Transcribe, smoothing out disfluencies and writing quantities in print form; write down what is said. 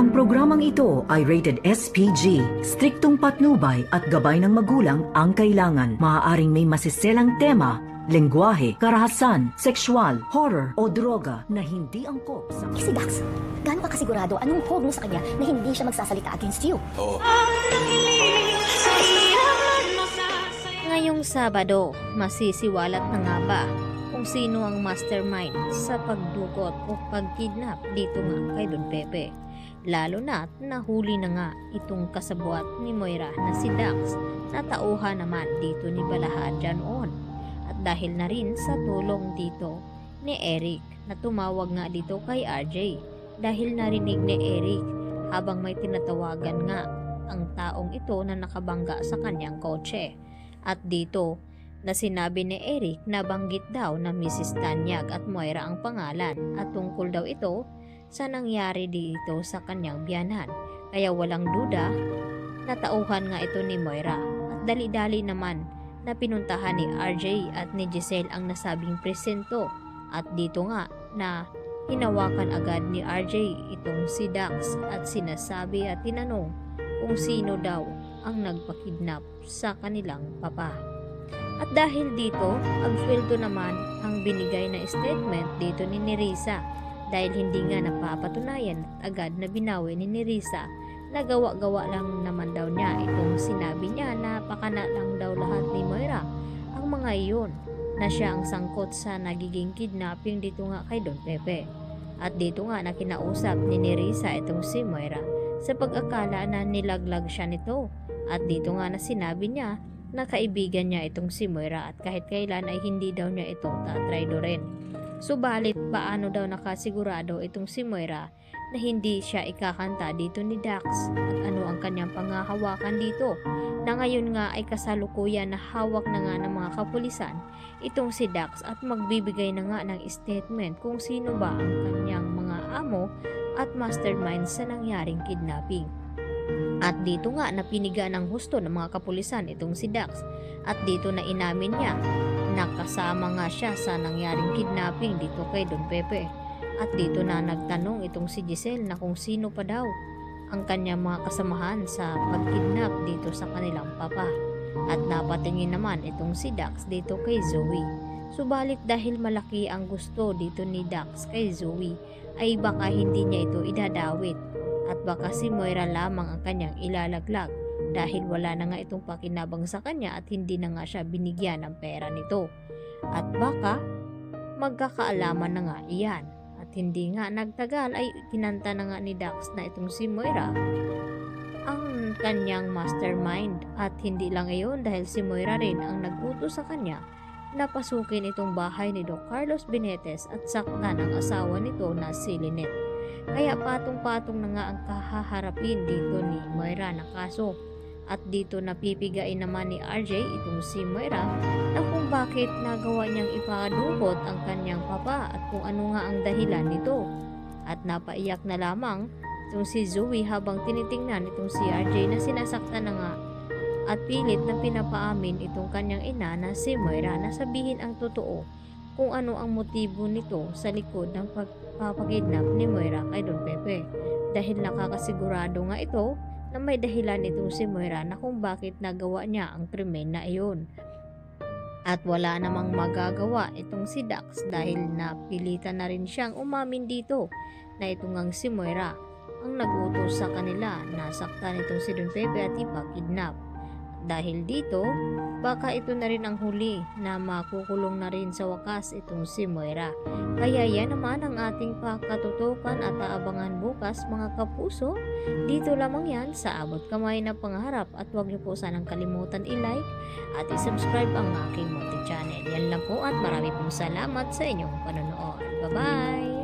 Ang programang ito ay rated SPG. Striktong patnubay at gabay ng magulang ang kailangan. Maaaring may masiselang tema, lengguwahe, karahasan, sexual, horror o droga na hindi angkop sa... Si Dax, gaano ka kasigurado anong hold mo sa kanya na hindi siya magsasalita against you? Oo. Ngayong Sabado, masisiwalat na nga ba kung sino ang mastermind sa pagdukot o pagkidnap dito nga kay Don Pepe? Lalo na't nahuli na nga itong kasabwat ni Moira na si Dax na tauhan naman dito ni Balahadja noon. At dahil na rin sa tulong dito ni Eric na tumawag nga dito kay RJ dahil narinig ni Eric habang may tinatawagan nga ang taong ito na nakabangga sa kanyang kotse. At dito na sinabi ni Eric na banggit daw na Mrs. Tanyag at Moira ang pangalan at tungkol daw ito sa nangyari dito sa kanyang biyanan. Kaya walang duda na tauhan nga ito ni Moira at dali-dali naman na pinuntahan ni RJ at ni Giselle ang nasabing presento at dito nga na hinawakan agad ni RJ itong si Dax at sinasabi at tinanong kung sino daw ang nagpakidnap sa kanilang papa. At dahil dito, absuelto naman ang binigay na statement dito ni Nerissa dahil hindi nga napapatunayan at agad na binawi ni Nerissa na gawa-gawa lang naman daw niya itong sinabi niya na pakana lang daw lahat ni Moira ang mga iyon na siya ang sangkot sa nagiging kidnapping dito nga kay Don Pepe. At dito nga na kinausap ni Nerissa itong si Moira sa pag-akala na nilaglag siya nito at dito nga na sinabi niya na kaibigan niya itong si Moira at kahit kailan ay hindi daw niya ito tatraydorin. Subalit paano daw nakasigurado itong si Moira na hindi siya ikakanta dito ni Dax at ano ang kanyang pangahawakan dito na ngayon nga ay kasalukuyan na hawak na nga ng mga kapulisan itong si Dax at magbibigay na nga ng statement kung sino ba ang kanyang mga amo at mastermind sa nangyaring kidnapping. At dito nga napiniga ng husto ng mga kapulisan itong si Dax at dito na inamin niya na kasama nga siya sa nangyaring kidnapping dito kay Don Pepe. At dito na nagtanong itong si Giselle na kung sino pa daw ang kanyang mga kasamahan sa pagkidnap dito sa kanilang papa. At napatingin naman itong si Dax dito kay Zoe. Subalit dahil malaki ang gusto dito ni Dax kay Zoe ay baka hindi niya ito idadawit at baka si Moira lamang ang kanyang ilalaglag dahil wala na nga itong pakinabang sa kanya at hindi na nga siya binigyan ng pera nito. At baka magkakaalaman na nga iyan. At hindi nga nagtagal ay kinanta na nga ni Dax na itong si Moira ang kanyang mastermind. At hindi lang iyon dahil si Moira rin ang nag-utos sa kanya na pasukin itong bahay ni Doc Carlos Benitez at saktan ang asawa nito na si Lynette. Kaya patong-patong na nga ang kahaharapin dito ni Moira na kaso. At dito napipigain naman ni RJ itong si Moira na kung bakit nagawa niyang ipadukot ang kanyang papa at kung ano nga ang dahilan nito. At napaiyak na lamang itong si Zoe habang tinitingnan itong si RJ na sinasaktan na nga at pilit na pinapaamin itong kanyang ina na si Moira na sabihin ang totoo kung ano ang motibo nito sa likod ng pagpapakidnap ni Moira kay Don Pepe. Dahil nakakasigurado nga ito na may dahilan itong si Moira na kung bakit nagawa niya ang krimen na iyon. At wala namang magagawa itong si Dax dahil napilitan na rin siyang umamin dito na itong ang si Moira ang nagutos sa kanila na saktan itong si Don Pepe at ipakidnap. Dahil dito, baka ito na rin ang huli na makukulong na rin sa wakas itong si Moira. Kaya yan naman ang ating pakatutukan at aabangan bukas mga kapuso. Dito lamang yan sa Abot Kamay na Pangarap at huwag niyo po sanang kalimutan i-like at i-subscribe ang aking multi-channel. Yan lang po at marami pong salamat sa inyong panonood. Bye-bye!